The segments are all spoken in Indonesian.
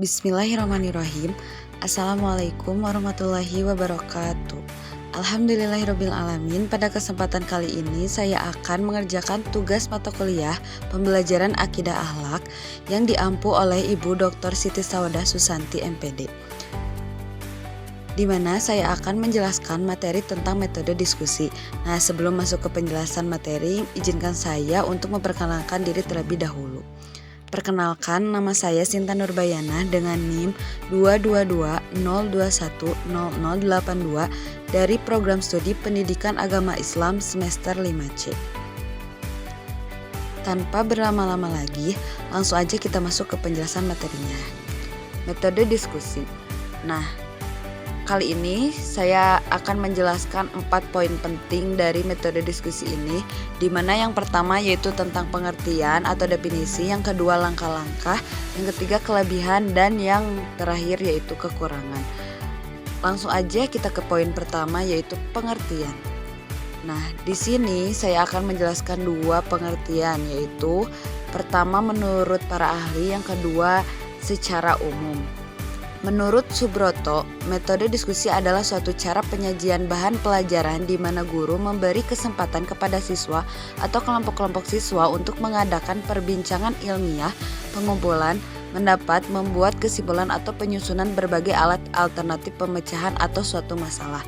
Bismillahirrahmanirrahim. Assalamualaikum warahmatullahi wabarakatuh. Alhamdulillahirabbil alamin. Pada kesempatan kali ini saya akan mengerjakan tugas mata kuliah pembelajaran akidah akhlak yang diampu oleh Ibu Dr. Siti Sawadah Susanti MPD, di mana saya akan menjelaskan materi tentang metode diskusi. Nah, sebelum masuk ke penjelasan materi, izinkan saya untuk memperkenalkan diri terlebih dahulu. Perkenalkan, nama saya Sinta Nurbayana dengan NIM 22202100082 dari Program Studi Pendidikan Agama Islam semester 5C. Tanpa berlama-lama lagi, langsung aja kita masuk ke penjelasan materinya. Metode diskusi. Nah, kali ini saya akan menjelaskan 4 poin penting dari metode diskusi ini, di mana yang pertama yaitu tentang pengertian atau definisi, yang kedua langkah-langkah, yang ketiga kelebihan, dan yang terakhir yaitu kekurangan. Langsung aja kita ke poin pertama yaitu pengertian. Nah, di sini saya akan menjelaskan 2 pengertian, yaitu pertama menurut para ahli, yang kedua secara umum. Menurut Subroto, metode diskusi adalah suatu cara penyajian bahan pelajaran di mana guru memberi kesempatan kepada siswa atau kelompok-kelompok siswa untuk mengadakan perbincangan ilmiah, pengumpulan pendapat, membuat kesimpulan atau penyusunan berbagai alat alternatif pemecahan atau suatu masalah.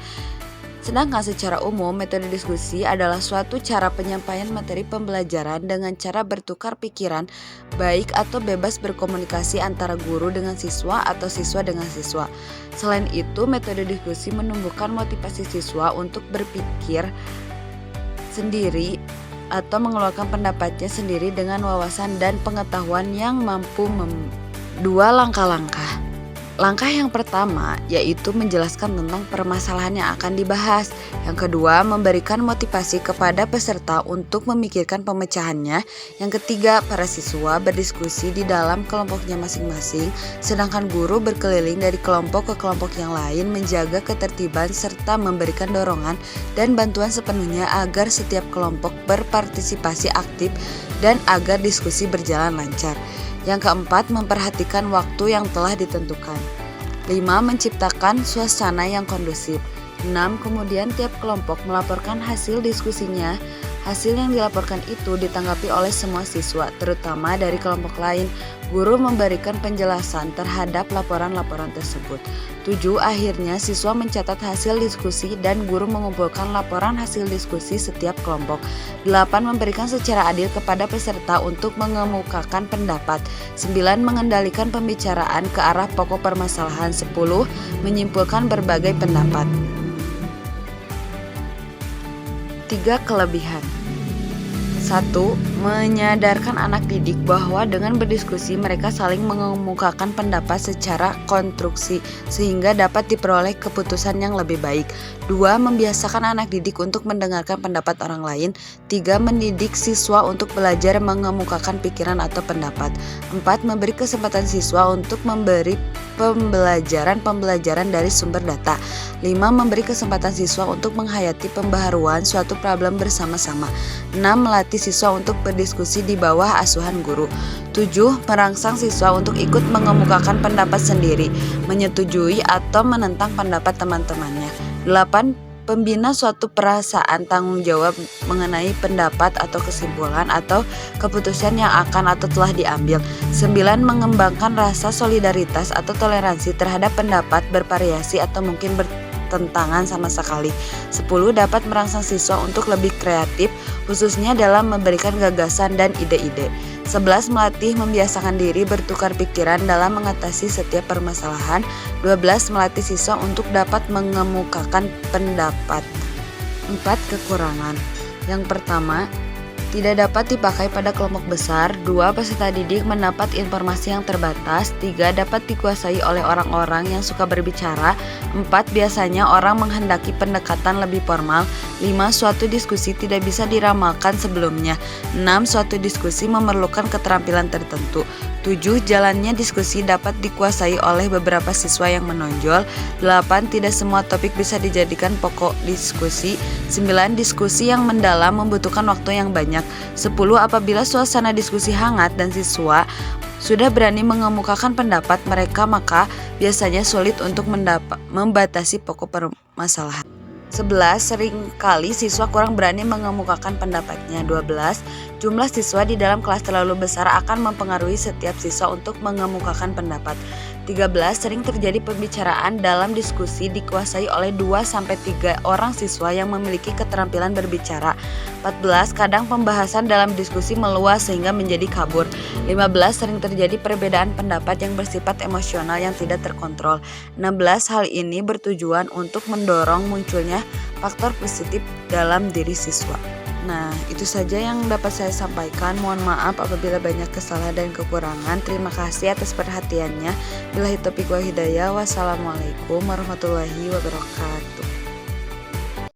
Sedangkan secara umum, metode diskusi adalah suatu cara penyampaian materi pembelajaran dengan cara bertukar pikiran, baik atau bebas berkomunikasi antara guru dengan siswa atau siswa dengan siswa. Selain itu, metode diskusi menumbuhkan motivasi siswa untuk berpikir sendiri atau mengeluarkan pendapatnya sendiri dengan wawasan dan pengetahuan yang mampu dua langkah-langkah. Langkah yang pertama yaitu menjelaskan tentang permasalahan yang akan dibahas. Yang kedua, memberikan motivasi kepada peserta untuk memikirkan pemecahannya. Yang ketiga, para siswa berdiskusi di dalam kelompoknya masing-masing, sedangkan guru berkeliling dari kelompok ke kelompok yang lain menjaga ketertiban serta memberikan dorongan dan bantuan sepenuhnya agar setiap kelompok berpartisipasi aktif dan agar diskusi berjalan lancar. Yang keempat, memperhatikan waktu yang telah ditentukan. 5. Menciptakan suasana yang kondusif. 6. Kemudian tiap kelompok melaporkan hasil diskusinya. Hasil yang dilaporkan itu ditanggapi oleh semua siswa, terutama dari kelompok lain. Guru memberikan penjelasan terhadap laporan-laporan tersebut. 7. Akhirnya siswa mencatat hasil diskusi dan guru mengumpulkan laporan hasil diskusi setiap kelompok. 8. Memberikan secara adil kepada peserta untuk mengemukakan pendapat. 9. Mengendalikan pembicaraan ke arah pokok permasalahan. 10. Menyimpulkan berbagai pendapat. 3 kelebihan. 1. Menyadarkan anak didik bahwa dengan berdiskusi mereka saling mengemukakan pendapat secara konstruksi sehingga dapat diperoleh keputusan yang lebih baik. 2. Membiasakan anak didik untuk mendengarkan pendapat orang lain. 3. Mendidik siswa untuk belajar mengemukakan pikiran atau pendapat. 4. Memberi kesempatan siswa untuk memberi pembelajaran dari sumber data. 5. Memberi kesempatan siswa untuk menghayati pembaharuan suatu problem bersama-sama. 6. Melatih siswa untuk berdiskusi di bawah asuhan guru. 7. Merangsang siswa untuk ikut mengemukakan pendapat sendiri, menyetujui atau menentang pendapat teman-temannya. 8. Pembina suatu perasaan tanggung jawab mengenai pendapat atau kesimpulan atau keputusan yang akan atau telah diambil. 9. Mengembangkan rasa solidaritas atau toleransi terhadap pendapat bervariasi atau mungkin bertentangan sama sekali. 10. Dapat merangsang siswa untuk lebih kreatif, khususnya dalam memberikan gagasan dan ide-ide. 11. Melatih membiasakan diri bertukar pikiran dalam mengatasi setiap permasalahan. 12. Melatih siswa untuk dapat mengemukakan pendapat. 4. Kekurangan. Yang pertama, tidak dapat dipakai pada kelompok besar. 2. Peserta didik mendapat informasi yang terbatas. 3. Dapat dikuasai oleh orang-orang yang suka berbicara. 4. Biasanya orang menghendaki pendekatan lebih formal. 5. Suatu diskusi tidak bisa diramalkan sebelumnya. 6. Suatu diskusi memerlukan keterampilan tertentu. 7. Jalannya diskusi dapat dikuasai oleh beberapa siswa yang menonjol. 8. Tidak semua topik bisa dijadikan pokok diskusi. 9. Diskusi yang mendalam membutuhkan waktu yang banyak. 10. Apabila suasana diskusi hangat dan siswa sudah berani mengemukakan pendapat mereka, maka biasanya sulit untuk membatasi pokok permasalahan. 11. Seringkali siswa kurang berani mengemukakan pendapatnya. 12. Jumlah siswa di dalam kelas terlalu besar akan mempengaruhi setiap siswa untuk mengemukakan pendapat. 13. Sering terjadi pembicaraan dalam diskusi dikuasai oleh 2-3 orang siswa yang memiliki keterampilan berbicara. 14. Kadang pembahasan dalam diskusi meluas sehingga menjadi kabur. 15. Sering terjadi perbedaan pendapat yang bersifat emosional yang tidak terkontrol. 16. Hal ini bertujuan untuk mendorong munculnya faktor positif dalam diri siswa. Nah, itu saja yang dapat saya sampaikan. Mohon maaf apabila banyak kesalahan dan kekurangan. Terima kasih atas perhatiannya. Billahi taufiq wal hidayah. Wassalamualaikum warahmatullahi wabarakatuh.